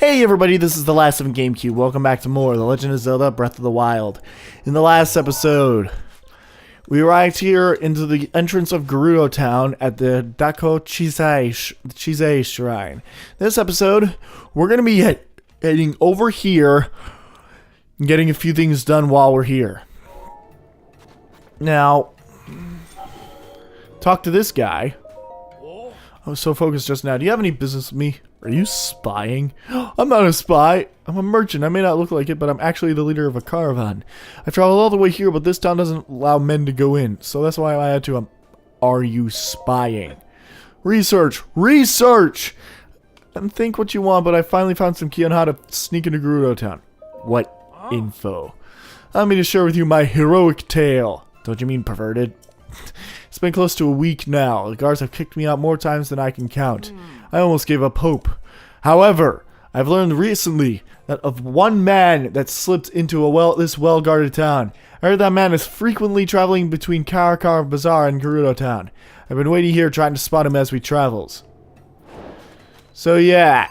Hey everybody, this is the last of GameCube. Welcome back to more The Legend of Zelda Breath of the Wild. In the last episode, we arrived here into the entrance of Gerudo Town at the Dako Chisei Shrine. This episode, we're going to be heading over here and getting a few things done while we're here. Now, talk to this guy. I was so focused just now. Do you have any business with me? Are you spying? I'm not a spy. I'm a merchant. I may not look like it, but I'm actually the leader of a caravan. I traveled all the way here, but this town doesn't allow men to go in. So that's why I had to, are you spying? Research! Research! And think what you want, but I finally found some key on how to sneak into Gerudo Town. What info? Allow me to share with you my heroic tale. Don't you mean perverted? It's been close to a week now. The guards have kicked me out more times than I can count. I almost gave up hope. However, I've learned recently that of one man that slipped into this well-guarded town. I heard that man is frequently traveling between Karakar Bazaar and Gerudo Town. I've been waiting here trying to spot him as we travels. So yeah,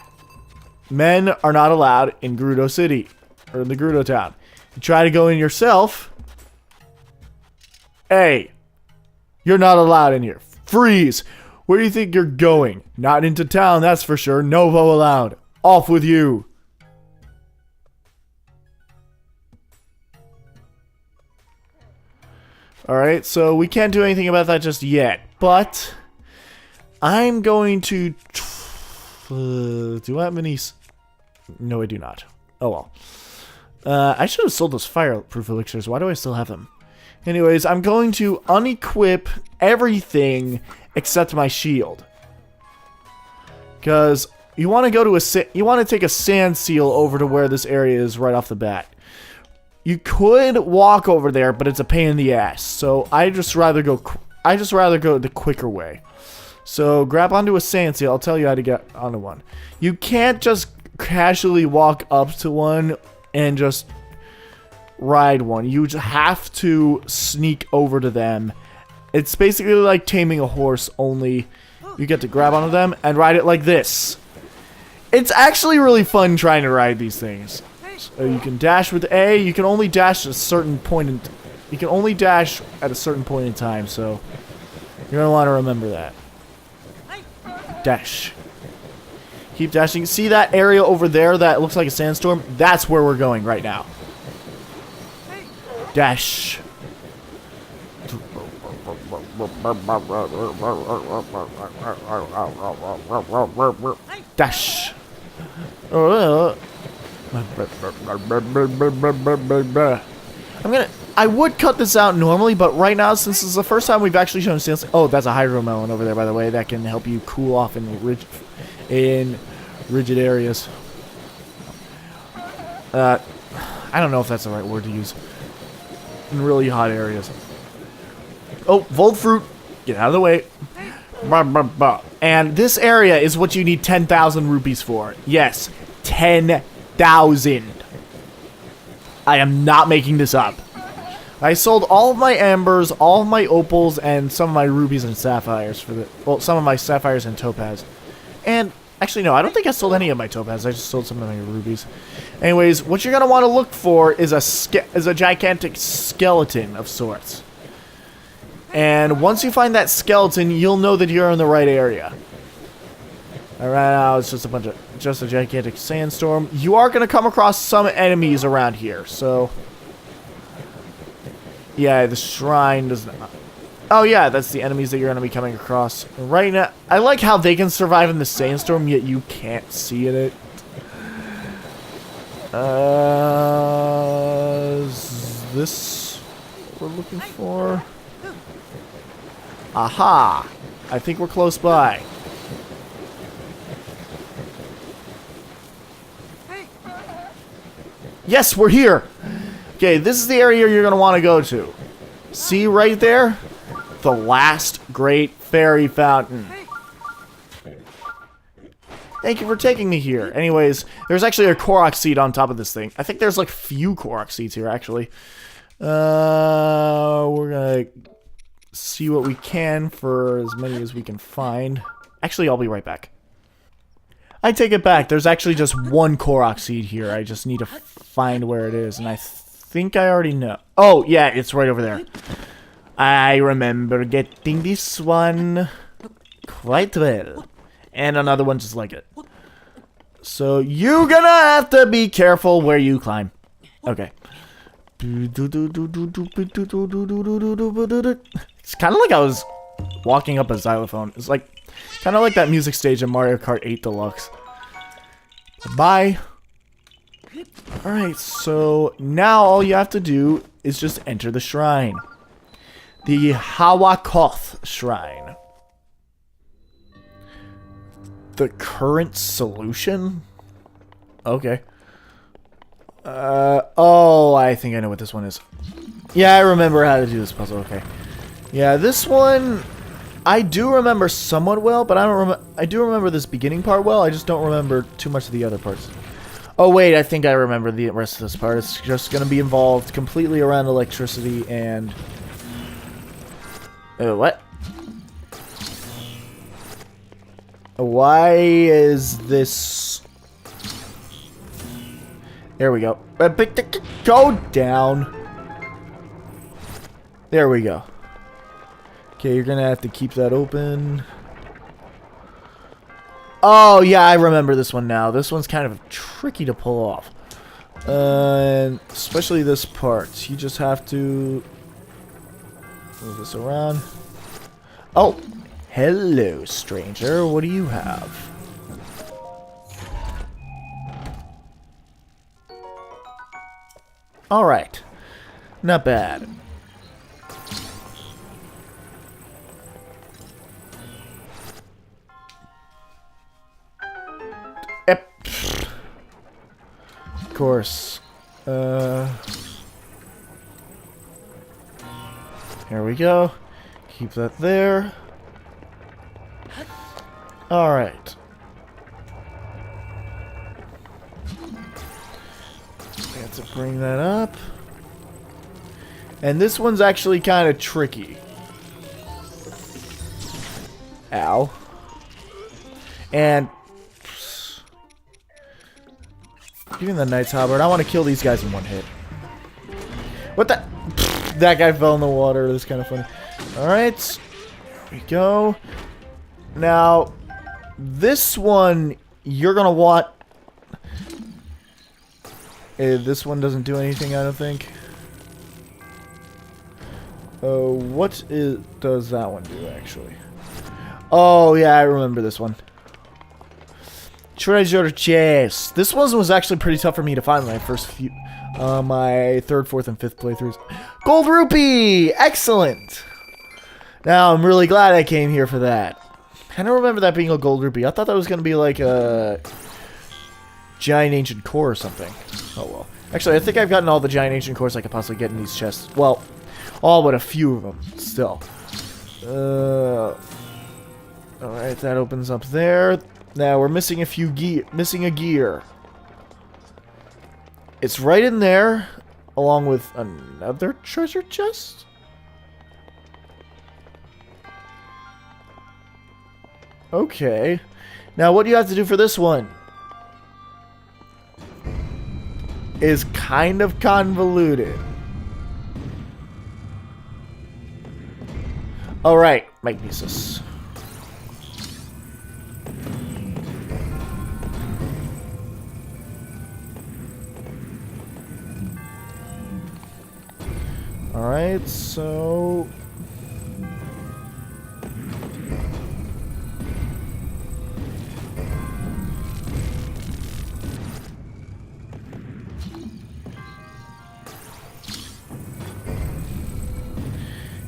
men are not allowed in Gerudo City, or in the Gerudo Town. You try to go in yourself, hey, you're not allowed in here. Freeze! Where do you think you're going? Not into town, that's for sure. Novo allowed. Off with you. Alright, so we can't do anything about that just yet. But I'm going to... do I have any... No, I do not. Oh well. I should have sold those fireproof elixirs. Why do I still have them? Anyways, I'm going to unequip everything except my shield. Because you want to go to you want to take a sand seal over to where this area is right off the bat. You could walk over there, but it's a pain in the ass. So I just rather go the quicker way. So grab onto a sand seal. I'll tell you how to get onto one. You can't just casually walk up to one and just ride one. You just have to sneak over to them. It's basically like taming a horse, only you get to grab onto them and ride it like this. It's actually really fun trying to ride these things. So you can dash with A. You can only dash at a certain point you can only dash at a certain point in time, so you're gonna want to remember that. Dash. Keep dashing. See that area over there that looks like a sandstorm? That's where we're going right now. Dash. Dash. I would cut this out normally, but right now, since this is the first time we've actually shown sales. Oh, that's a hydro melon over there, by the way. That can help you cool off in rigid areas. I don't know if that's the right word to use. In really hot areas. Oh, Volt Fruit. Get out of the way. And this area is what you need 10,000 rupees for. Yes, 10,000. I am not making this up. I sold all of my ambers, all of my opals, and some of my rubies and sapphires some of my sapphires and topaz. And actually, no, I don't think I sold any of my topaz. I just sold some of my rubies. Anyways, what you're gonna want to look for is a gigantic skeleton of sorts. And once you find that skeleton, you'll know that you're in the right area. Alright, now it's just a gigantic sandstorm. You are gonna come across some enemies around here, so yeah, the shrine does not. Oh yeah, that's the enemies that you're gonna be coming across right now. I like how they can survive in the sandstorm, yet you can't see it. Is this what we're looking for? Aha! I think we're close by. Yes, we're here! Okay, this is the area you're going to want to go to. See right there? The last great fairy fountain. Thank you for taking me here. Anyways, there's actually a Korok seed on top of this thing. I think there's like few Korok seeds here, actually. We're going to see what we can for as many as we can find. Actually, I'll be right back. I take it back. There's actually just one Korok seed here. I just need to find where it is, and I think I already know. Oh, yeah, it's right over there. I remember getting this one quite well. And another one just like it. So you're gonna have to be careful where you climb. Okay. It's kind of like I was walking up a xylophone. It's like kind of like that music stage in Mario Kart 8 Deluxe. Bye. Alright, so now all you have to do is just enter the shrine. The Hawakoth Shrine. The current solution? Okay. Oh, I think I know what this one is. Yeah, I remember how to do this puzzle, okay. Yeah, this one, I do remember somewhat well, but I do remember this beginning part well, I just don't remember too much of the other parts. Oh wait, I think I remember the rest of this part. It's just gonna be involved completely around electricity and... what? Why is this... There we go. Go down. There we go. Okay, you're gonna have to keep that open. Oh, yeah, I remember this one now. This one's kind of tricky to pull off. Especially this part. You just have to move this around. Oh, hello, stranger. What do you have? Alright. Not bad. Of course. Here we go. Keep that there. Alright. We have to bring that up. And this one's actually kind of tricky. Ow. And... Even the Knight's Halberd, I want to kill these guys in one hit. What the... That guy fell in the water. That's kind of funny. Alright. There we go. Now, this one, you're going to want... this one doesn't do anything, I don't think. What does that one do, actually? Oh, yeah, I remember this one. Treasure chest. This one was actually pretty tough for me to find my first few, my third, fourth, and fifth playthroughs. Gold rupee! Excellent! Now, I'm really glad I came here for that. I don't remember that being a gold rupee. I thought that was going to be like a giant ancient core or something. Oh, well. Actually, I think I've gotten all the giant ancient cores I could possibly get in these chests. Well, all but a few of them, still. Alright, that opens up there. Now we're missing a few gear. It's right in there, along with another treasure chest. Okay. Now what do you have to do for this one? Is kind of convoluted. Alright, magnesis. Alright, so...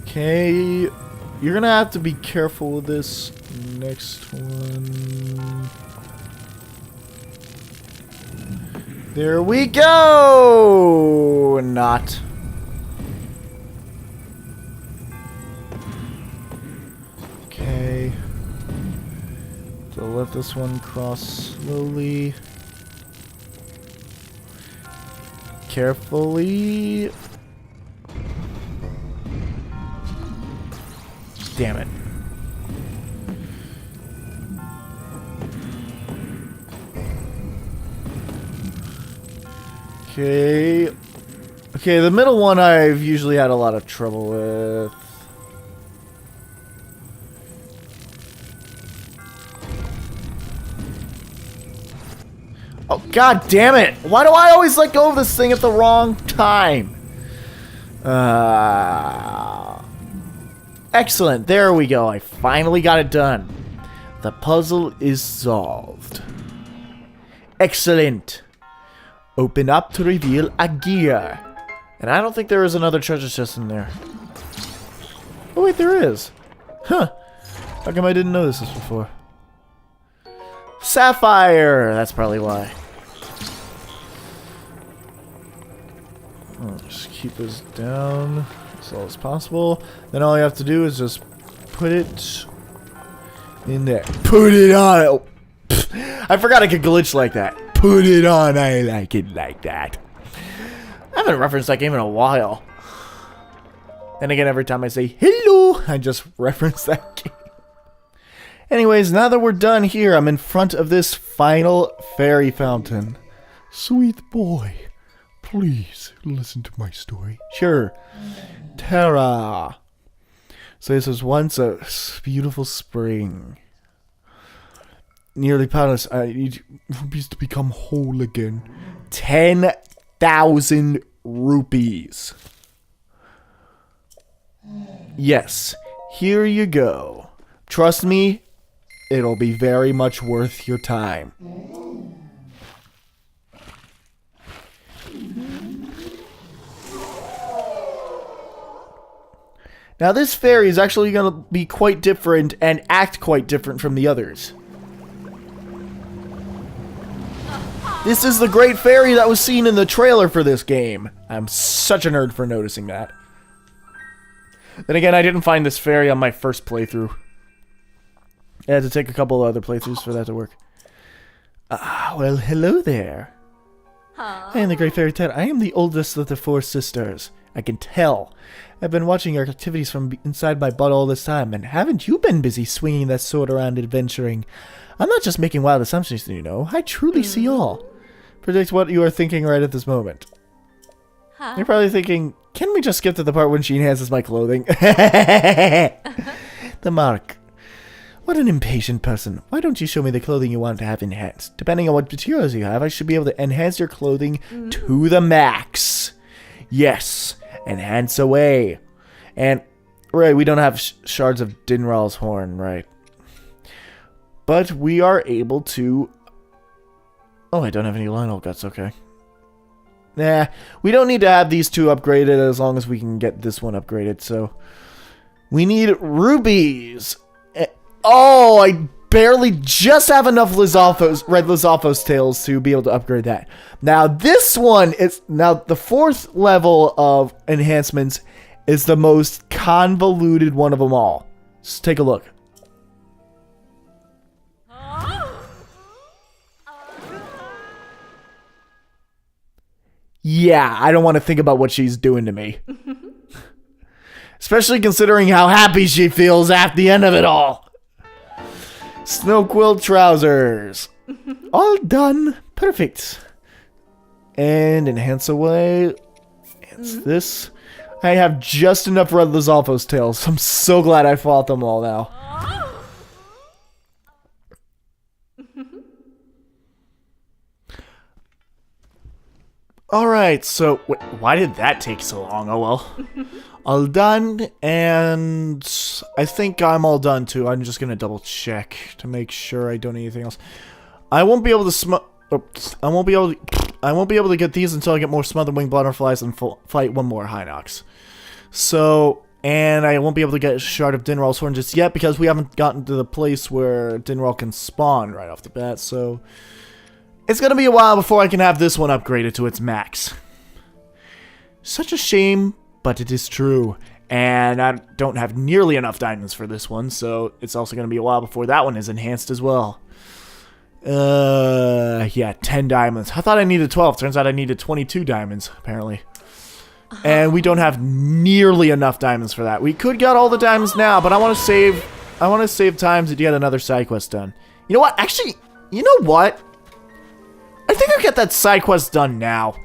Okay, you're gonna have to be careful with this next one. There we go! Not. Okay. So let this one cross slowly. Carefully. Damn it. Okay. Okay, the middle one I've usually had a lot of trouble with. Oh, god damn it! Why do I always let go of this thing at the wrong time? Excellent, there we go. I finally got it done. The puzzle is solved. Excellent. Open up to reveal a gear. And I don't think there is another treasure chest in there. Oh wait, there is. Huh. How come I didn't notice this before? Sapphire! That's probably why. I'll just keep this down as low as possible. Then all you have to do is just put it in there. Put it on! Oh, I forgot I could glitch like that. Put it on, I like it like that. I haven't referenced that game in a while. And again, every time I say hello, I just reference that game. Anyways, now that we're done here, I'm in front of this final fairy fountain. Sweet boy, please listen to my story. Sure. Terra. So this was once a beautiful spring. Nearly palace. I need rupees to become whole again. 10,000 rupees. Yes. Here you go. Trust me, it'll be very much worth your time. Now this fairy is actually going to be quite different and act quite different from the others. This is the great fairy that was seen in the trailer for this game. I'm such a nerd for noticing that. Then again, I didn't find this fairy on my first playthrough. I had to take a couple of other playthroughs for that to work. Well, hello there. I am the Great Fairy Terra. I am the oldest of the 4 sisters. I can tell. I've been watching your activities from inside my butt all this time, and haven't you been busy swinging that sword around adventuring? I'm not just making wild assumptions, you know. I truly see all. Predict what you are thinking right at this moment. You're probably thinking, can we just skip to the part when she enhances my clothing? The mark. What an impatient person. Why don't you show me the clothing you want to have enhanced? Depending on what materials you have, I should be able to enhance your clothing to the max. Yes. Enhance away. And, right, we don't have shards of Dinral's horn, right? But we are able to... Oh, I don't have any Lionel guts, okay. Nah, we don't need to have these 2 upgraded as long as we can get this one upgraded, so... We need rubies! Oh, I barely just have enough red Lizalfos tails to be able to upgrade that. Now, this one is... Now, the 4th level of enhancements is the most convoluted one of them all. Just take a look. Yeah, I don't want to think about what she's doing to me. Especially considering how happy she feels at the end of it all. Snow quilt trousers. All done. Perfect. And enhance away. Enhance this. I have just enough red Lizalfos tails. I'm so glad I fought them all now. Alright, so why did that take so long? Oh well. All done, and I think I'm all done too. I'm just gonna double check to make sure I don't need anything else. I won't be able to I won't be able to get these until I get more smothered wing butterflies and fight one more Hinox. So, and I won't be able to get a shard of Dinral's horn just yet because we haven't gotten to the place where Dinral can spawn right off the bat. So, it's gonna be a while before I can have this one upgraded to its max. Such a shame, but it is true. And I don't have nearly enough diamonds for this one, so it's also gonna be a while before that one is enhanced as well. Yeah, 10 diamonds. I thought I needed 12. Turns out I needed 22 diamonds, apparently. And we don't have nearly enough diamonds for that. We could get all the diamonds now, but I want to save time to get another side quest done. You know what? Actually, you know what? I think I'll get that side quest done now.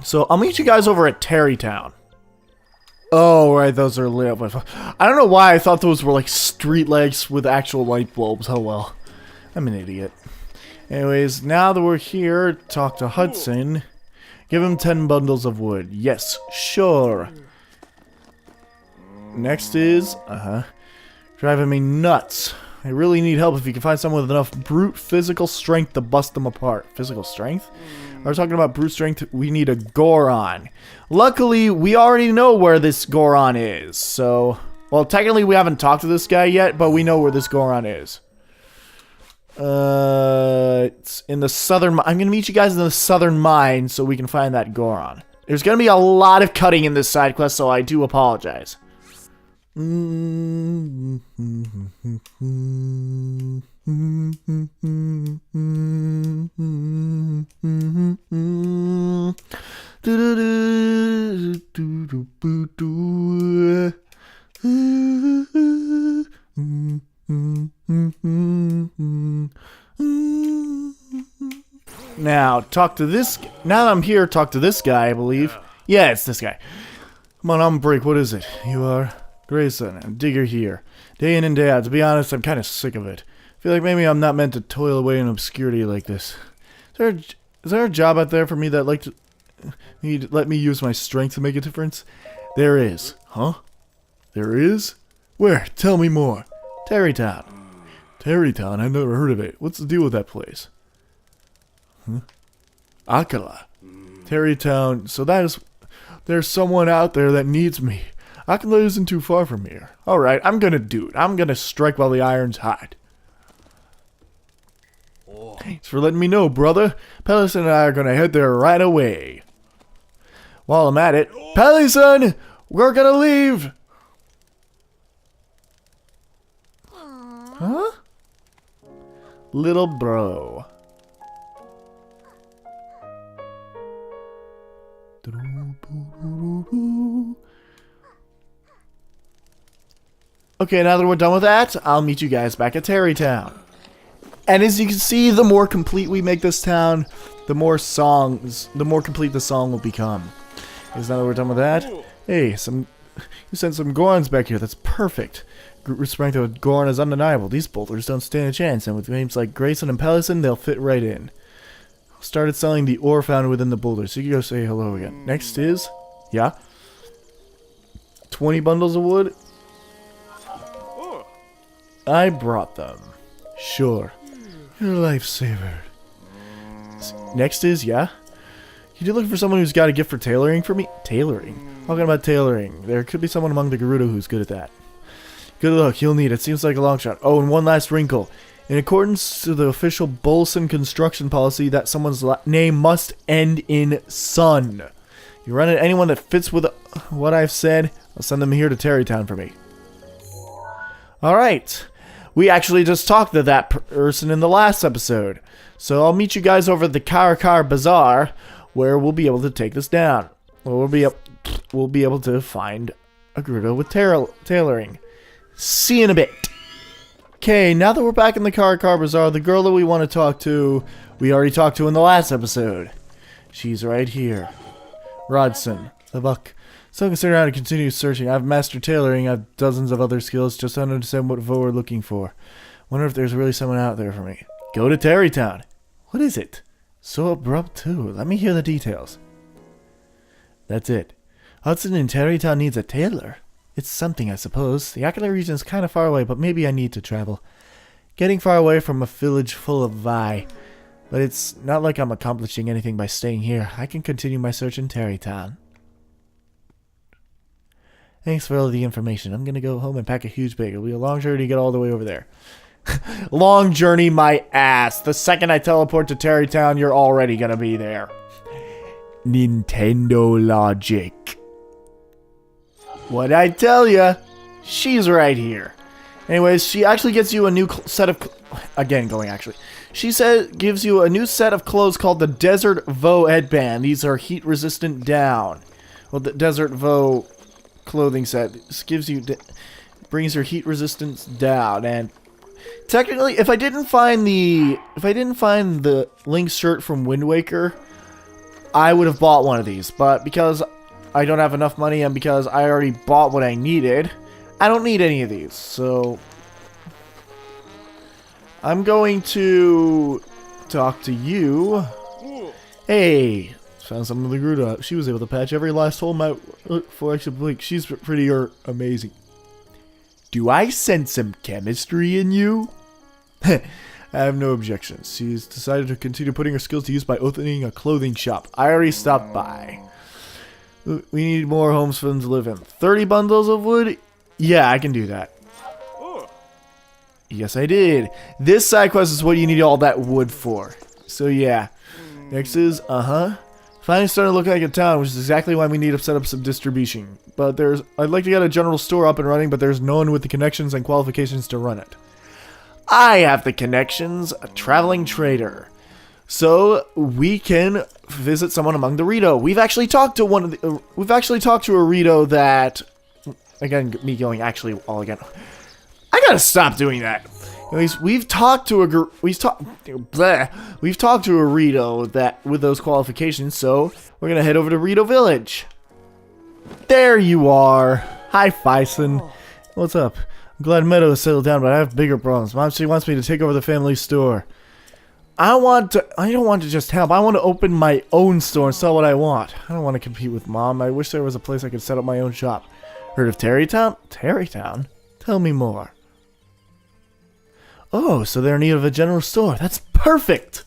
So I'll meet you guys over at Terrytown. Oh, right, those are lit up with... I don't know why I thought those were like street lights with actual light bulbs. Oh well. I'm an idiot. Anyways, now that we're here, talk to Hudson. Give him 10 bundles of wood. Yes, sure. Next is... driving me nuts. I really need help if you can find someone with enough brute physical strength to bust them apart. Physical strength? We're talking about brute strength. We need a Goron. Luckily, we already know where this Goron is. So, well, technically we haven't talked to this guy yet, but we know where this Goron is. It's in the southern... I'm going to meet you guys in the southern mine so we can find that Goron. There's going to be a lot of cutting in this side quest, so I do apologize. Now, talk to this... Now that I'm here, talk to this guy, I believe. Yeah, it's this guy. Come on, I'm on break. What is it? You are... Grayson, I'm Digger here. Day in and day out. To be honest, I'm kind of sick of it. I feel like maybe I'm not meant to toil away in obscurity like this. Is there a job out there for me that let me use my strength to make a difference? There is. Huh? There is? Where? Tell me more. Terrytown. Terrytown? I've never heard of it. What's the deal with that place? Huh? Akala. Terrytown. So there's someone out there that needs me. Akala isn't too far from here. Alright, I'm gonna do it. I'm gonna strike while the iron's hot. Thanks for letting me know, brother. Pellison and I are gonna head there right away. While I'm at it, Pellison! We're gonna leave! Huh? Little bro. Okay, now that we're done with that, I'll meet you guys back at Terrytown. And as you can see, the more complete we make this town, the more complete the song will become. Now that we're done with that, hey, you sent some Gorons back here. That's perfect. Group strength of Goron is undeniable. These boulders don't stand a chance, and with names like Grayson and Pellison, they'll fit right in. Started selling the ore found within the boulders, so you can go say hello again. Next is, yeah, 20 bundles of wood. I brought them. Sure. You're a lifesaver. Next is, yeah? You did look for someone who's got a gift for tailoring for me? Tailoring? Talking about tailoring. There could be someone among the Gerudo who's good at that. Good luck. You'll need it. Seems like a long shot. Oh, and one last wrinkle. In accordance to the official Bolson construction policy, that someone's name must end in son. You run into anyone that fits with what I've said, I'll send them here to Terrytown for me. Alright. We actually just talked to that person in the last episode. So I'll meet you guys over at the Karakar Bazaar, where we'll be able to take this down. We'll be able to find a Gerudo with tailoring. See you in a bit. Okay, now that we're back in the Karakar Bazaar, the girl that we want to talk to, we already talked to in the last episode. She's right here. Rodson, the buck. So consider how to continue searching. I've mastered tailoring. I have dozens of other skills. Just don't understand what we're looking for. Wonder if there's really someone out there for me. Go to Terrytown. What is it? So abrupt too. Let me hear the details. That's it. Hudson in Terrytown needs a tailor. It's something, I suppose. The Akala region is kind of far away, but maybe I need to travel. Getting far away from a village full of Vi. But it's not like I'm accomplishing anything by staying here. I can continue my search in Terrytown. Thanks for all the information. I'm gonna go home and pack a huge bag. It'll be a long journey to get all the way over there. Long journey, my ass. The second I teleport to Terrytown, you're already gonna be there. Nintendo logic. What'd I tell ya? She's right here. Anyways, she actually gets you a new set of... She gives you a new set of clothes called the Desert Vo headband. These are heat resistant down. Well, the Desert Vo clothing set. This brings your heat resistance down, and Technically, if I didn't find the Link's shirt from Wind Waker, I would have bought one of these. But because I don't have enough money and because I already bought what I needed, I don't need any of these. So I'm going to talk to you. Hey, found some of the Gruda. She was able to patch every last hole in my for extra blink. She's pretty amazing. Do I sense some chemistry in you? I have no objections. She's decided to continue putting her skills to use by opening a clothing shop. I already stopped by. We need more homes for them to live in. 30 bundles of wood? Yeah, I can do that. Yes, I did. This side quest is what you need all that wood for. So yeah. Next is, finally starting to look like a town, which is exactly why we need to set up some distribution. But I'd like to get a general store up and running, but there's no one with the connections and qualifications to run it. I have the connections, a traveling trader. So we can visit someone among the Rito. We've actually talked to a Rito that, again, me going actually all again. I gotta stop doing that. Anyways, we've talked to a Rito that with those qualifications, so we're gonna head over to Rito Village. There you are. Hi, Fison. What's up? I'm glad Meadow has settled down, but I have bigger problems. Mom, she wants me to take over the family store. I don't want to just help. I want to open my own store and sell what I want. I don't want to compete with Mom. I wish there was a place I could set up my own shop. Heard of Terrytown? Terrytown? Tell me more. Oh, so they're in need of a general store. That's perfect!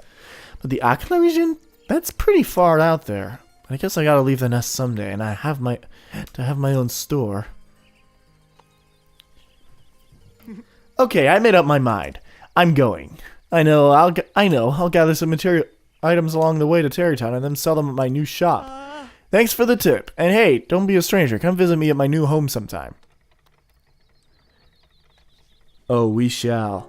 But the Akala region? That's pretty far out there. I guess I gotta leave the nest someday, and I have my own store. Okay, I made up my mind. I'm going. I'll gather some material items along the way to Terrytown and then sell them at my new shop. Thanks for the tip. And hey, don't be a stranger. Come visit me at my new home sometime. Oh, we shall.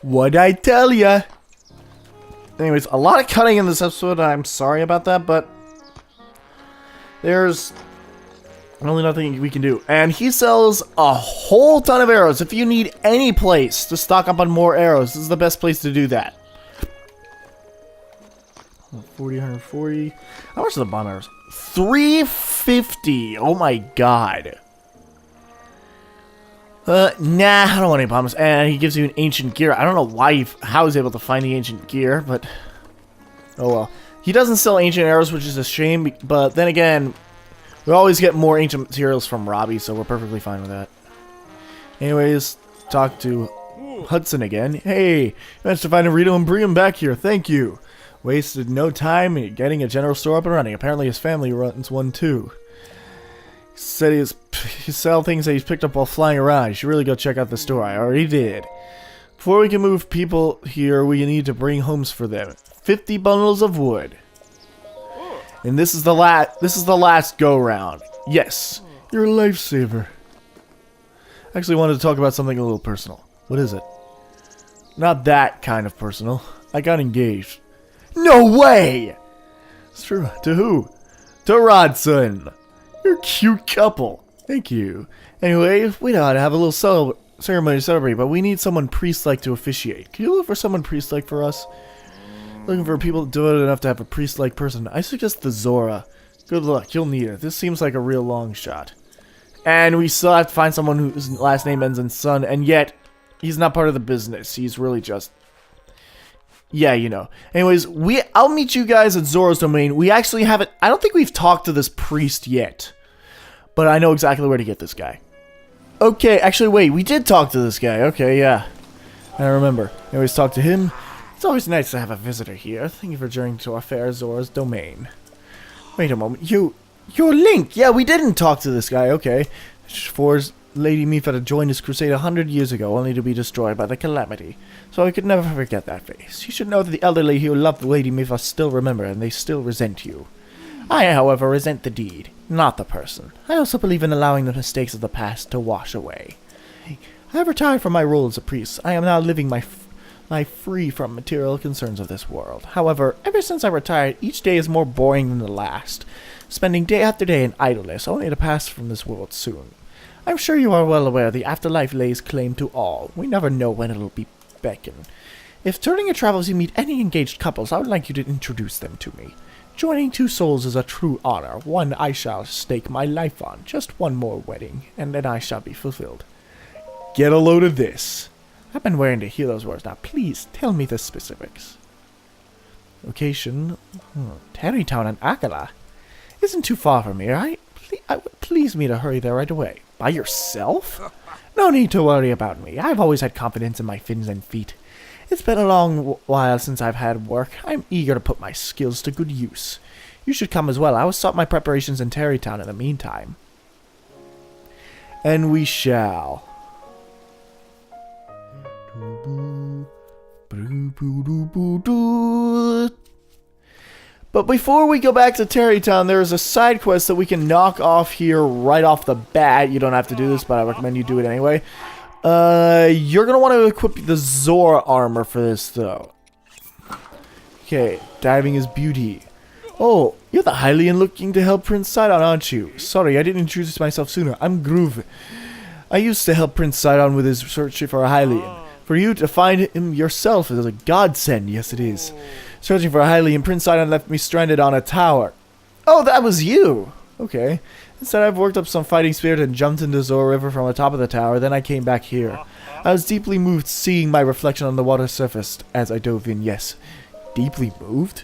What'd I tell ya? Anyways, a lot of cutting in this episode. I'm sorry about that, but there's really nothing we can do. And he sells a whole ton of arrows. If you need any place to stock up on more arrows, this is the best place to do that. 40, 140. How much are the bomb arrows? 350. Oh my god. Nah, I don't want any bombs. And he gives you an ancient gear. I don't know how he's able to find the ancient gear, but oh well. He doesn't sell ancient arrows, which is a shame, but then again, we always get more ancient materials from Robbie, so we're perfectly fine with that. Anyways, talk to Hudson again. Hey, managed to find a Rito and bring him back here. Thank you. Wasted no time in getting a general store up and running. Apparently his family runs one too. He said he sells things that he's picked up while flying around. You should really go check out the store. I already did. Before we can move people here, we need to bring homes for them. 50 bundles of wood. And this is the last go round. Yes, you're a lifesaver. I actually wanted to talk about something a little personal. What is it? Not that kind of personal. I got engaged. No way! It's true. To who? To Rodson. You're a cute couple. Thank you. Anyway, we know how to have a little ceremony to celebrate, but we need someone priest-like to officiate. Can you look for someone priest-like for us? Looking for people devoted enough to have a priest-like person. I suggest the Zora. Good luck. You'll need it. This seems like a real long shot. And we still have to find someone whose last name ends in Sun, and yet he's not part of the business. He's really just... yeah, you know. Anyways, I'll meet you guys at Zora's Domain. We actually haven't... I don't think we've talked to this priest yet. But I know exactly where to get this guy. Okay, actually, wait. We did talk to this guy. Okay, yeah. I remember. Anyways, talk to him. It's always nice to have a visitor here. Thank you for joining to our fair Zora's Domain. Wait a moment. You're Link. Yeah, we didn't talk to this guy. Okay. For Lady Mipha to join his crusade 100 years ago, only to be destroyed by the calamity. So I could never forget that face. You should know that the elderly who loved Lady Mipha still remember, and they still resent you. I, however, resent the deed, not the person. I also believe in allowing the mistakes of the past to wash away. I have retired from my role as a priest. I am now living lie free from material concerns of this world. However, ever since I retired, each day is more boring than the last, spending day after day in idleness, only to pass from this world soon. I'm sure you are well aware the afterlife lays claim to all. We never know when it'll be beckon. If during your travels you meet any engaged couples, I would like you to introduce them to me. Joining two souls is a true honor, one I shall stake my life on. Just one more wedding, and then I shall be fulfilled. Get a load of this. I've been waiting to hear those words. Now please, tell me the specifics. Location, Terrytown and Akala. Isn't too far from here. I would please me to hurry there right away. By yourself? No need to worry about me. I've always had confidence in my fins and feet. It's been a long while since I've had work. I'm eager to put my skills to good use. You should come as well. I will start my preparations in Terrytown in the meantime. And we shall. But before we go back to Terrytown, there is a side quest that we can knock off here right off the bat. You don't have to do this, but I recommend you do it anyway. You're going to want to equip the Zora armor for this, though. Okay, diving is beauty. Oh, you're the Hylian looking to help Prince Sidon, aren't you? Sorry, I didn't introduce myself sooner. I'm Groove. I used to help Prince Sidon with his search for a Hylian. For you to find him yourself is a godsend, yes it is. Searching for a Hylian, Prince Sidon left me stranded on a tower. Oh, that was you! Okay. Instead, I've worked up some fighting spirit and jumped into Zora River from the top of the tower, then I came back here. I was deeply moved seeing my reflection on the water surface as I dove in, yes. Deeply moved?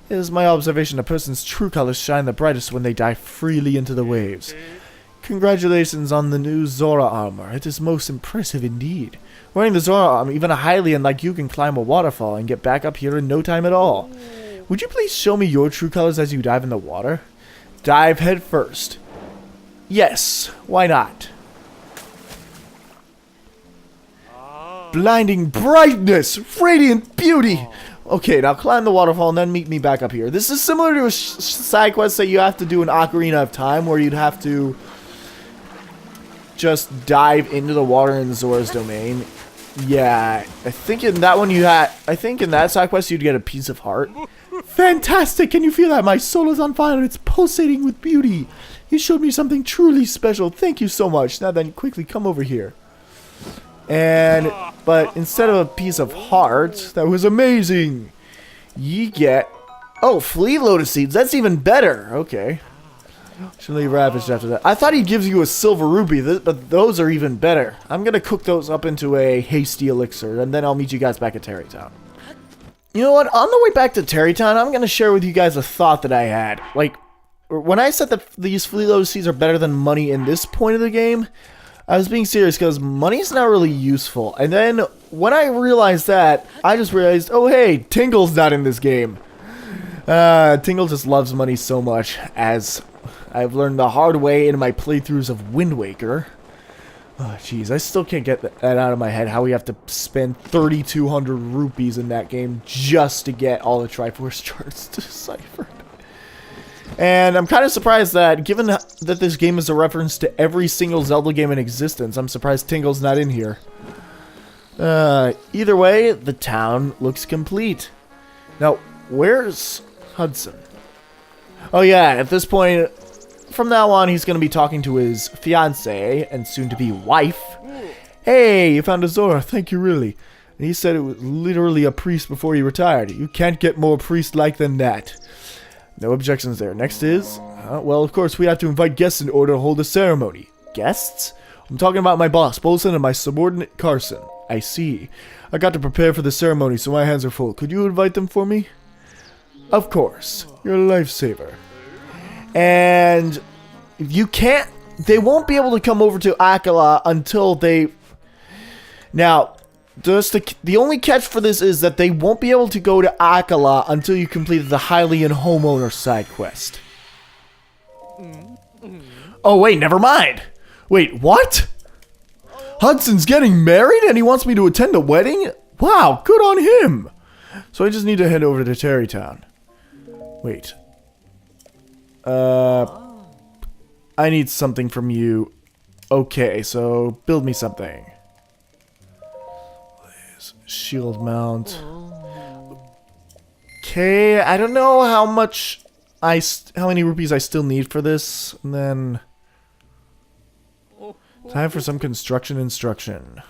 It is my observation a person's true colors shine the brightest when they dive freely into the waves. Congratulations on the new Zora armor. It is most impressive indeed. Wearing the Zora armor, even a Hylian like you can climb a waterfall and get back up here in no time at all. Would you please show me your true colors as you dive in the water? Dive head first. Yes, why not? Blinding brightness! Radiant beauty! Okay, now climb the waterfall and then meet me back up here. This is similar to a side quest that you have to do in Ocarina of Time, where you'd have to just dive into the water in Zora's domain. Yeah, I think in that one in that side quest you'd get a piece of heart. Fantastic! Can you feel that? My soul is on fire and it's pulsating with beauty. You showed me something truly special. Thank you so much. Now then, quickly come over here. But instead of a piece of heart, that was amazing. Ye get, oh, flea lotus seeds. That's even better. Okay. Should leave ravished after that. I thought he gives you a silver ruby, but those are even better. I'm gonna cook those up into a hasty elixir, and then I'll meet you guys back at Terrytown. You know what? On the way back to Terrytown, I'm gonna share with you guys a thought that I had. Like, when I said that these flea lotus seeds are better than money in this point of the game, I was being serious because money's not really useful. And then when I realized that, I just realized, oh hey, Tingle's not in this game. Tingle just loves money so much, as I've learned the hard way in my playthroughs of Wind Waker. Oh jeez, I still can't get that out of my head, how we have to spend 3,200 rupees in that game just to get all the Triforce charts deciphered. And I'm kind of surprised that, given that this game is a reference to every single Zelda game in existence, I'm surprised Tingle's not in here. Either way, the town looks complete. Now, where's Hudson? Oh yeah, at this point, from now on, he's going to be talking to his fiancée and soon-to-be wife. Hey, you found a Zora, thank you really. And he said it was literally a priest before he retired. You can't get more priest-like than that. No objections there. Next is, well, of course, we have to invite guests in order to hold a ceremony. Guests? I'm talking about my boss, Bolson, and my subordinate, Carson. I see. I got to prepare for the ceremony, so my hands are full. Could you invite them for me? Of course. You're a lifesaver. And you can't, they won't be able to come over to Akala until they, now, just the only catch for this is that they won't be able to go to Akala until you completed the Hylian homeowner side quest. Oh wait, never mind. Wait, what? Hudson's getting married and he wants me to attend a wedding? Wow, good on him. So I just need to head over to Terrytown. Wait. I need something from you. Okay, so build me something. Shield mount. Okay, I don't know how much how many rupees I still need for this, and then time for some construction instruction.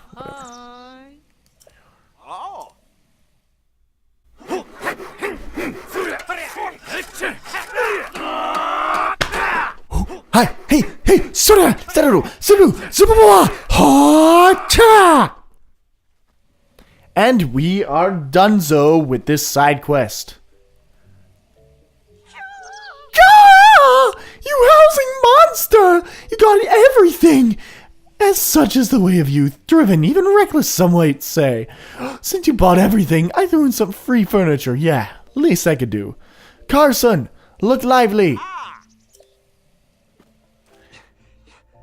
Hi, hey, Sura, Saru, Subu, Subuwa, Ha-cha! And we are donezo with this side quest. You housing monster! You got everything! As such is the way of youth, driven, even reckless, some might say. Since you bought everything, I threw in some free furniture. Yeah, least I could do. Carson, look lively!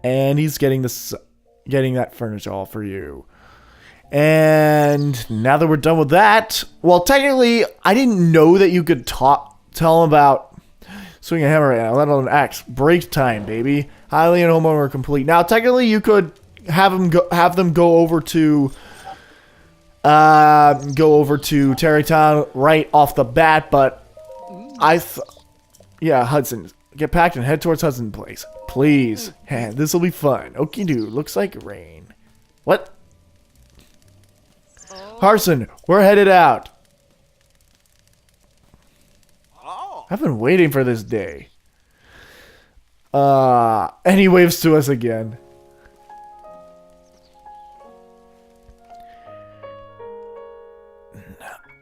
And he's getting that furniture all for you. And now that we're done with that, well, technically, I didn't know that you could tell him about swing a hammer right now, let alone axe. Break time, baby. Highly and homeowner complete. Now, technically, you could have them go over to Terrytown right off the bat, but yeah, Hudson, get packed and head towards Hudson Place, please. This will be fun. Okie doo. Looks like rain. What? Harson, we're headed out. I've been waiting for this day. And he waves to us again.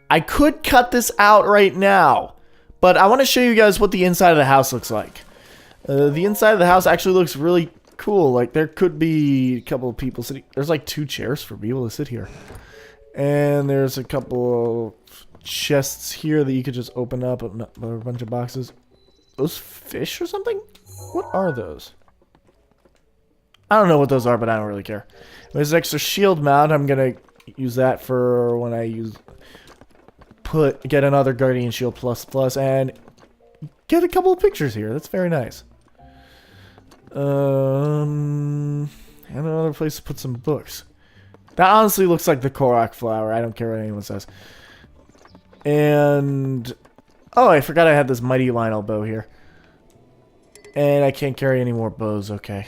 I could cut this out right now, but I want to show you guys what the inside of the house looks like. The inside of the house actually looks really cool. Like, there could be a couple of people sitting. There's like 2 chairs for people to sit here. And there's a couple of chests here that you could just open up a bunch of boxes. Those fish or something? What are those? I don't know what those are, but I don't really care. There's an extra shield mount. I'm gonna use that for when I get another Guardian Shield plus and get a couple of pictures here. That's very nice. And another place to put some books. That honestly looks like the Korak flower. I don't care what anyone says. And oh, I forgot I had this Mighty Lionel bow here. And I can't carry any more bows. Okay.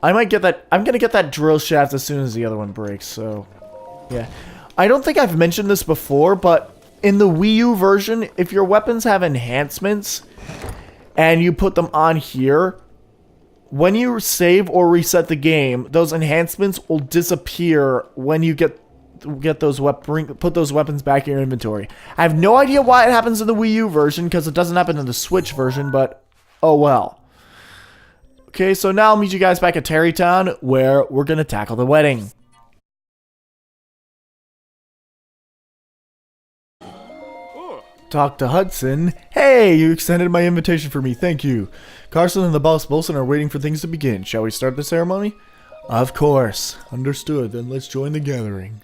I might get that. I'm gonna get that drill shaft as soon as the other one breaks. So, yeah. I don't think I've mentioned this before, but in the Wii U version, if your weapons have enhancements and you put them on here, when you save or reset the game, those enhancements will disappear when you put those weapons back in your inventory. I have no idea why it happens in the Wii U version, because it doesn't happen in the Switch version, but oh well. Okay, so now I'll meet you guys back at Terrytown, where we're gonna tackle the wedding. Talk to Hudson. Hey, you extended my invitation for me. Thank you. Carson and the boss Bolson are waiting for things to begin. Shall we start the ceremony? Of course. Understood. Then let's join the gathering.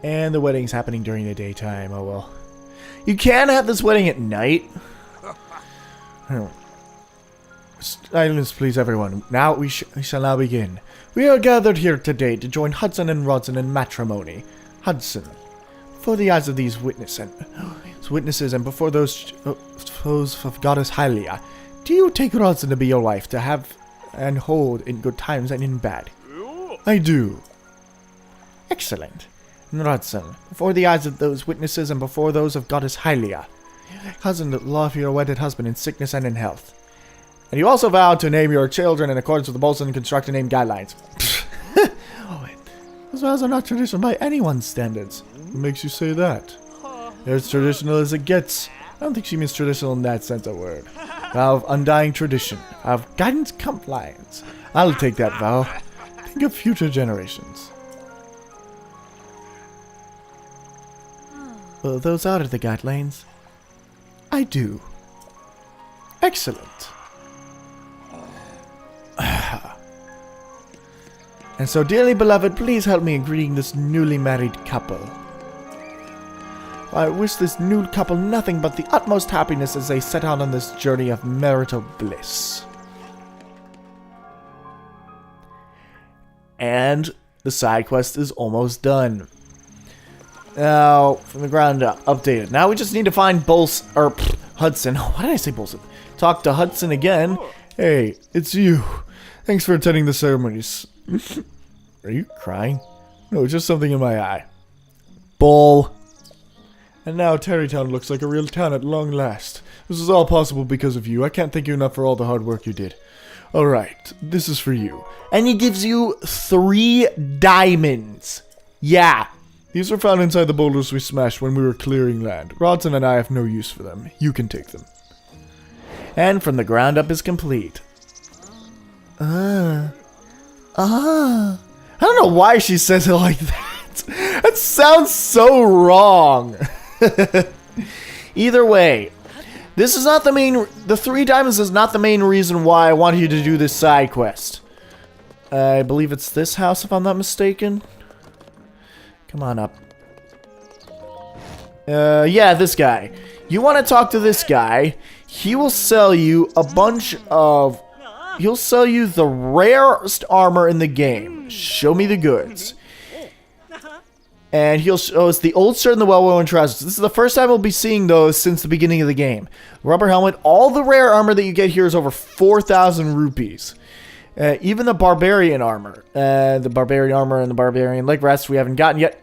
And the wedding's happening during the daytime. Oh well. You can have this wedding at night. Silence, please, everyone. Now we shall now begin. We are gathered here today to join Hudson and Rodson in matrimony. Hudson, before the eyes of these witnesses and before those foes of Goddess Hylia, do you take Rodson to be your wife, to have and hold in good times and in bad? I do. Excellent. And Rodson, before the eyes of those witnesses and before those of Goddess Hylia, Hudson, love your wedded husband in sickness and in health. And you also vowed to name your children in accordance with the Bolson construction name guidelines. Those vows are not traditional by anyone's standards. What makes you say that? They're as traditional as it gets. I don't think she means traditional in that sense of word. Vow of undying tradition. Of guidance compliance. I'll take that vow. Think of future generations. Well, those are the guidelines. I do. Excellent. And so, dearly beloved, please help me in greeting this newly married couple. I wish this new couple nothing but the utmost happiness as they set out on this journey of marital bliss. And the side quest is almost done. Now, from the ground up, updated. Now we just need to find Hudson. Why did I say Bolson? Talk to Hudson again. Hey, it's you. Thanks for attending the ceremonies. Are you crying? No, just something in my eye. Bull. And now Terrytown looks like a real town at long last. This is all possible because of you. I can't thank you enough for all the hard work you did. Alright, this is for you. And he gives you 3 diamonds. Yeah. These were found inside the boulders we smashed when we were clearing land. Rodson and I have no use for them. You can take them. And from the ground up is complete. I don't know why she says it like that. That sounds so wrong. Either way, this is not the main... The 3 diamonds is not the main reason why I want you to do this side quest. I believe it's this house, if I'm not mistaken. Come on up. Yeah, this guy. You want to talk to this guy. He will sell you a bunch of... He'll sell you the rarest armor in the game. Show me the goods. And he'll show us the old shirt and the well-worn trousers. This is the first time we'll be seeing those since the beginning of the game. Rubber helmet. All the rare armor that you get here is over 4,000 rupees. Even the barbarian armor. The barbarian armor and the barbarian leg rest we haven't gotten yet.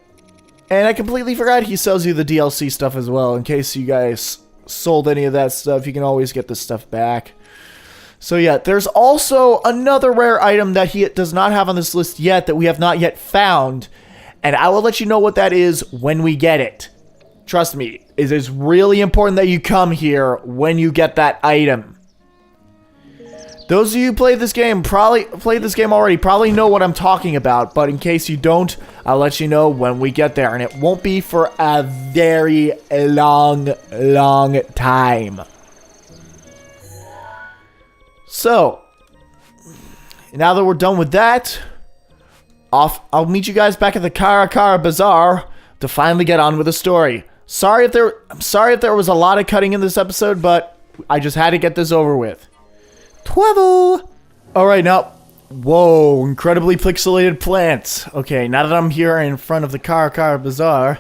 And I completely forgot he sells you the DLC stuff as well. In case you guys sold any of that stuff, you can always get this stuff back. So yeah, there's also another rare item that he does not have on this list yet that we have not yet found. And I will let you know what that is when we get it. Trust me, it is really important that you come here when you get that item. Those of you who played this game already probably know what I'm talking about, but in case you don't, I'll let you know when we get there, and it won't be for a very long time. So, now that we're done with that, I'll meet you guys back at the Kara Bazaar to finally get on with the story. I'm sorry if there was a lot of cutting in this episode, but I just had to get this over with. Travel! Alright, now... Whoa, incredibly pixelated plants. Okay, now that I'm here in front of the Kara Bazaar,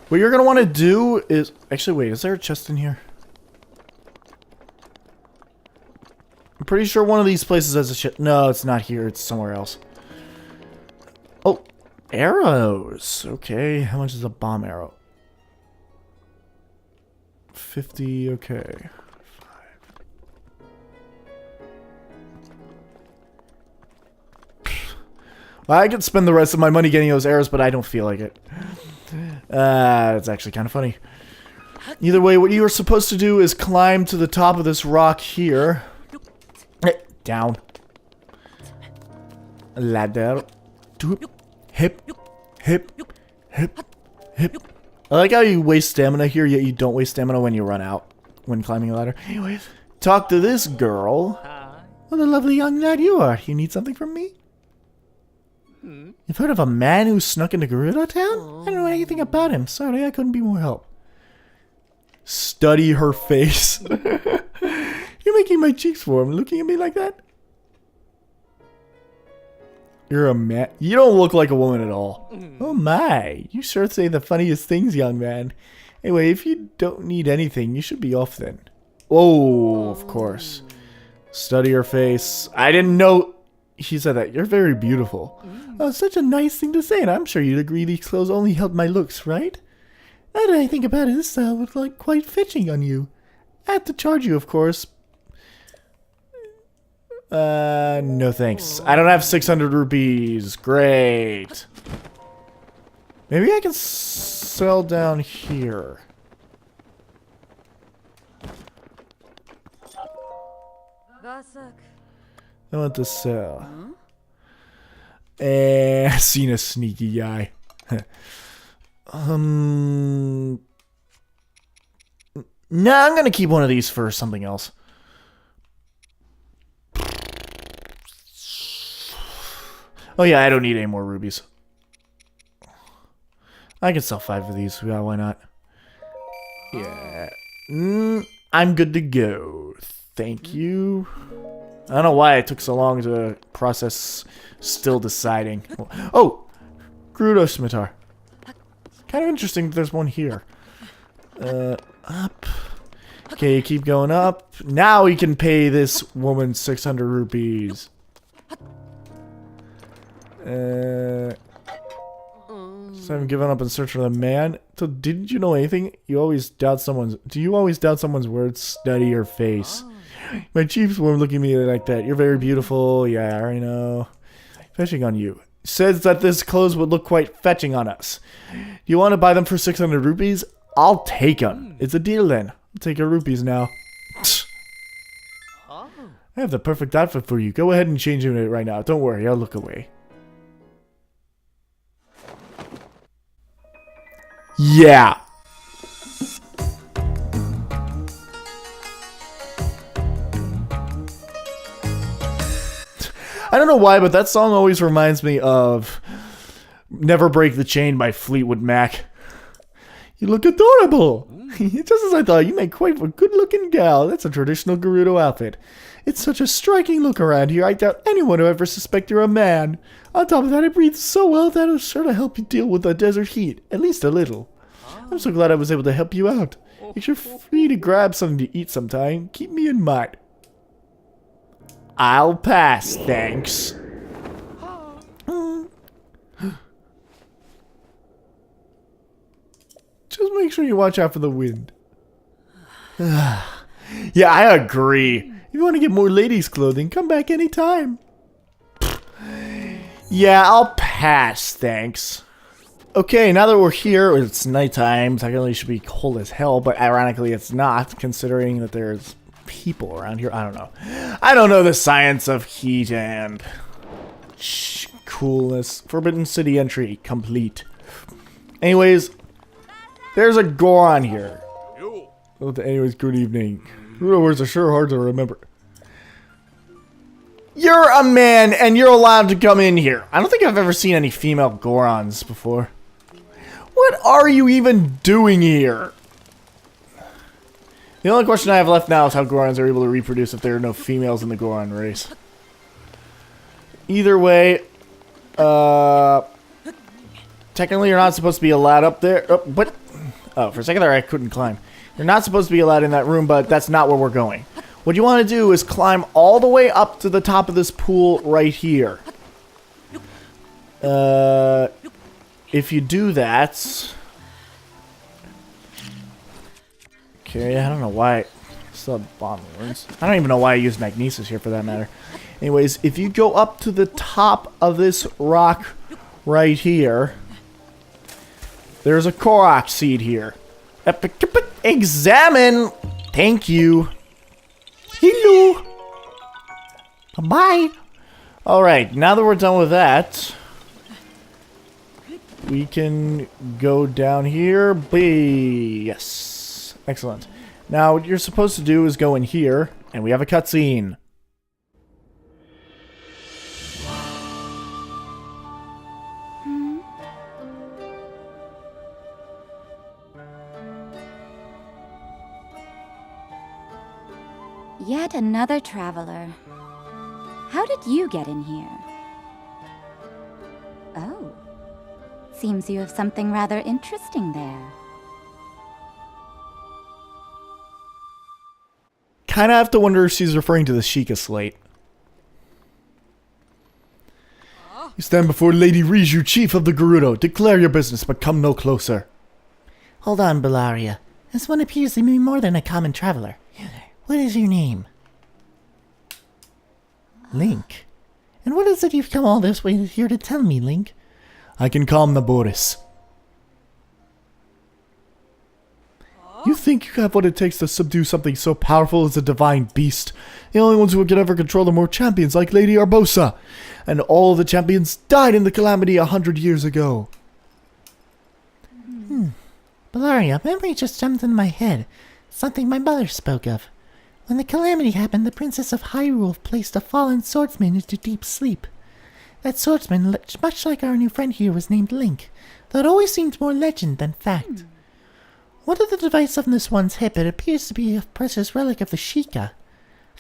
what you're going to want to do is... Actually, wait, is there a chest in here? I'm pretty sure one of these places has a chest. No, it's not here. It's somewhere else. Oh, arrows. Okay, how much is a bomb arrow? 50, okay. I could spend the rest of my money getting those arrows, but I don't feel like it. It's actually kind of funny. Either way, what you are supposed to do is climb to the top of this rock here. Down. Ladder. Hip. Hip. Hip. Hip. I like how you waste stamina here, yet you don't waste stamina when you run out when climbing a ladder. Anyways, talk to this girl. What a lovely young lad you are. You need something from me? You've heard of a man who snuck into Gerudo Town? I don't know anything about him. Sorry, I couldn't be more help. Study her face. You're making my cheeks warm, looking at me like that? You're a man. You don't look like a woman at all. Oh my, you sure say the funniest things, young man. Anyway, if you don't need anything, you should be off then. Oh, of course. Study her face. I didn't know he said that. You're very beautiful. Oh, such a nice thing to say, and I'm sure you'd agree these clothes only help my looks, right? Now that I think about it, this style would look quite fetching on you. I have to charge you, of course. No thanks. I don't have 600 rupees. Great. Maybe I can sell down here. I want to sell. Seen a sneaky guy. No, I'm gonna keep one of these for something else. Oh yeah, I don't need any more rubies. I can sell 5 of these. Yeah, why not? Yeah. I'm good to go. Thank you. I don't know why it took so long to process still deciding. Oh! Gerudo scimitar. Kind of interesting that there's one here. Up. Okay, keep going up. Now we can pay this woman 600 rupees. So I haven't given up in search for the man. So didn't you know anything? You always doubt someone's... Do you always doubt someone's words? Study your face. My chief's warm looking at me like that. You're very beautiful. Yeah, I know. Fetching on you. Says that this clothes would look quite fetching on us. Do you want to buy them for 600 rupees? I'll take them. It's a deal then. I'll take your rupees now. I have the perfect outfit for you. Go ahead and change it right now. Don't worry, I'll look away. Yeah. I don't know why, but that song always reminds me of Never Break the Chain by Fleetwood Mac. You look adorable. Just as I thought, you make quite a good-looking gal. That's a traditional Gerudo outfit. It's such a striking look around here. I doubt anyone would ever suspect you're a man. On top of that, it breathes so well that it'll sure to help you deal with the desert heat. At least a little. I'm so glad I was able to help you out. If you're free to grab something to eat sometime, keep me in mind. I'll pass, thanks. Just make sure you watch out for the wind. Yeah, I agree. If you want to get more ladies' clothing, come back anytime. Yeah, I'll pass, thanks. Okay, now that we're here, it's nighttime. Technically, it should be cold as hell, but ironically, it's not, considering that there's people around here. I don't know. I don't know the science of heat and coolness. Forbidden City entry complete. Anyways, there's a Goron here. Oh, anyways, good evening. Your words are sure hard to remember. You're a man, and you're allowed to come in here. I don't think I've ever seen any female Gorons before. What are you even doing here? The only question I have left now is how Gorons are able to reproduce if there are no females in the Goron race. Either way, technically you're not supposed to be allowed up there. Oh, what? Oh, for a second there I couldn't climb. You're not supposed to be allowed in that room, but that's not where we're going. What you want to do is climb all the way up to the top of this pool right here. If you do that... Okay, I don't know why... Still have bomb wounds. I don't even know why I use magnesis here for that matter. Anyways, if you go up to the top of this rock right here... There's a Korok seed here. Examine! Thank you. Hello. Bye. Alright, now that we're done with that, we can go down here. Yes. Excellent. Now, what you're supposed to do is go in here, and we have a cutscene. Yet another traveler. How did you get in here? Oh. Seems you have something rather interesting there. Kinda have to wonder if she's referring to the Sheikah slate. You stand before Lady Riju, chief of the Gerudo. Declare your business, but come no closer. Hold on, Bellaria. This one appears to be more than a common traveler. What is your name? Link. And what is it you've come all this way here to tell me, Link? I can calm the Boris. You think you have what it takes to subdue something so powerful as a divine beast? The only ones who could ever control them were champions like Lady Arbosa. And all of the champions died in the calamity 100 years ago. Bellaria, memory just jumped into my head. Something my mother spoke of. When the calamity happened, the Princess of Hyrule placed a fallen swordsman into deep sleep. That swordsman, much like our new friend here, was named Link, though it always seemed more legend than fact. What of the device on this one's hip? It appears to be a precious relic of the Sheikah.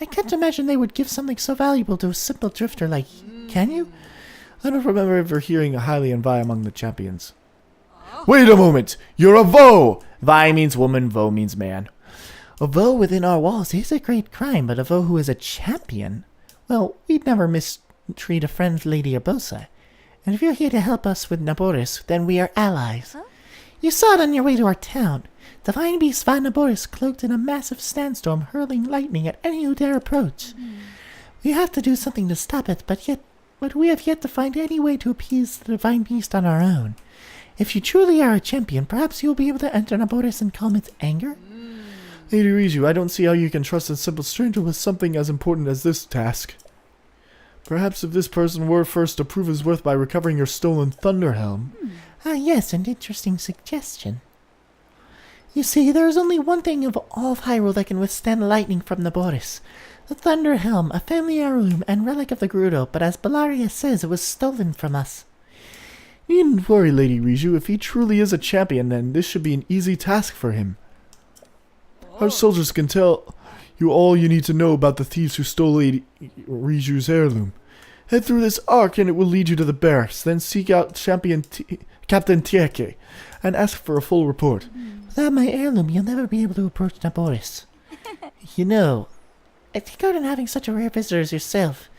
I can't imagine they would give something so valuable to a simple drifter like you. Can you? I don't remember ever hearing a Hylian vie among the champions. Wait a moment! You're a Vo! Vi means woman, Vo means man. A Vo within our walls is a great crime, but a Vo who is a champion? Well, we'd never mistreat a friend, Lady Urbosa. And if you're here to help us with Naboris, then we are allies. Huh? You saw it on your way to our town. Divine Beast Va Naboris cloaked in a massive sandstorm, hurling lightning at any who dare approach. We have to do something to stop it, but we have yet to find any way to appease the Divine Beast on our own. If you truly are a champion, perhaps you'll be able to enter Naboris and calm its anger? Lady Riju, I don't see how you can trust a simple stranger with something as important as this task. Perhaps if this person were first to prove his worth by recovering your stolen Thunder Helm. Ah, yes, an interesting suggestion. You see, there is only one thing of all of Hyrule that can withstand lightning from Naboris. The Thunder Helm, a family heirloom and relic of the Gerudo, but as Bellaria says, it was stolen from us. You needn't worry, Lady Riju. If he truly is a champion, then this should be an easy task for him. Our soldiers can tell you all you need to know about the thieves who stole Lady Riju's heirloom. Head through this arc and it will lead you to the barracks. Then seek out Captain Tieke and ask for a full report. Without my heirloom, you'll never be able to approach Naboris. You know, I think out on having such a rare visitor as yourself.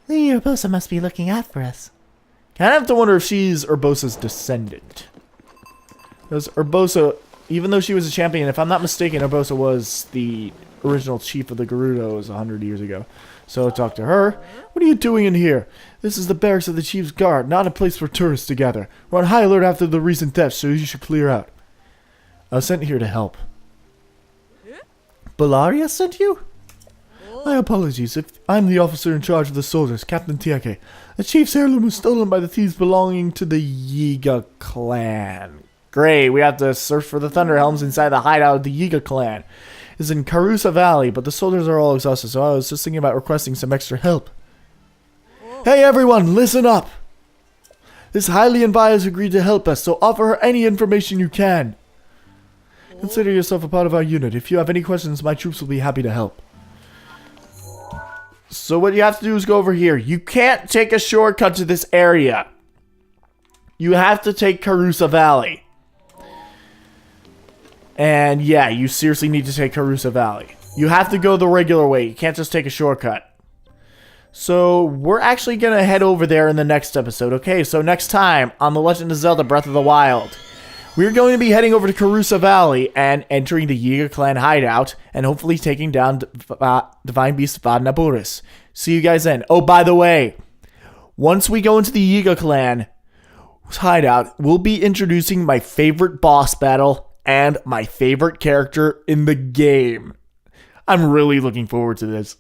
Lady Urbosa must be looking out for us. I have to wonder if she's Urbosa's descendant. Because Urbosa, even though she was a champion, if I'm not mistaken, Urbosa was the original chief of the Gerudos 100 years ago. So talk to her. What are you doing in here? This is the barracks of the chief's guard, not a place for tourists to gather. We're on high alert after the recent thefts, so you should clear out. I was sent here to help. Bellaria sent you? My apologies. If I'm the officer in charge of the soldiers, Captain Tieke. The chief's heirloom was stolen by the thieves belonging to the Yiga clan. Great, we have to search for the Thunder Helms inside the hideout of the Yiga clan. It's in Karusa Valley, but the soldiers are all exhausted, so I was just thinking about requesting some extra help. Hey everyone, listen up! This Hylian Vi has agreed to help us, so offer her any information you can. Consider yourself a part of our unit. If you have any questions, my troops will be happy to help. So what you have to do is go over here. You can't take a shortcut to this area. You have to take Karusa Valley. And yeah, you seriously need to take Karusa Valley. You have to go the regular way. You can't just take a shortcut. So we're actually going to head over there in the next episode. Okay, so next time on The Legend of Zelda Breath of the Wild, we're going to be heading over to Karusa Valley and entering the Yiga clan hideout and hopefully taking down Divine Beast Va Naboris. See you guys then. Oh, by the way, once we go into the Yiga clan hideout, we'll be introducing my favorite boss battle and my favorite character in the game. I'm really looking forward to this.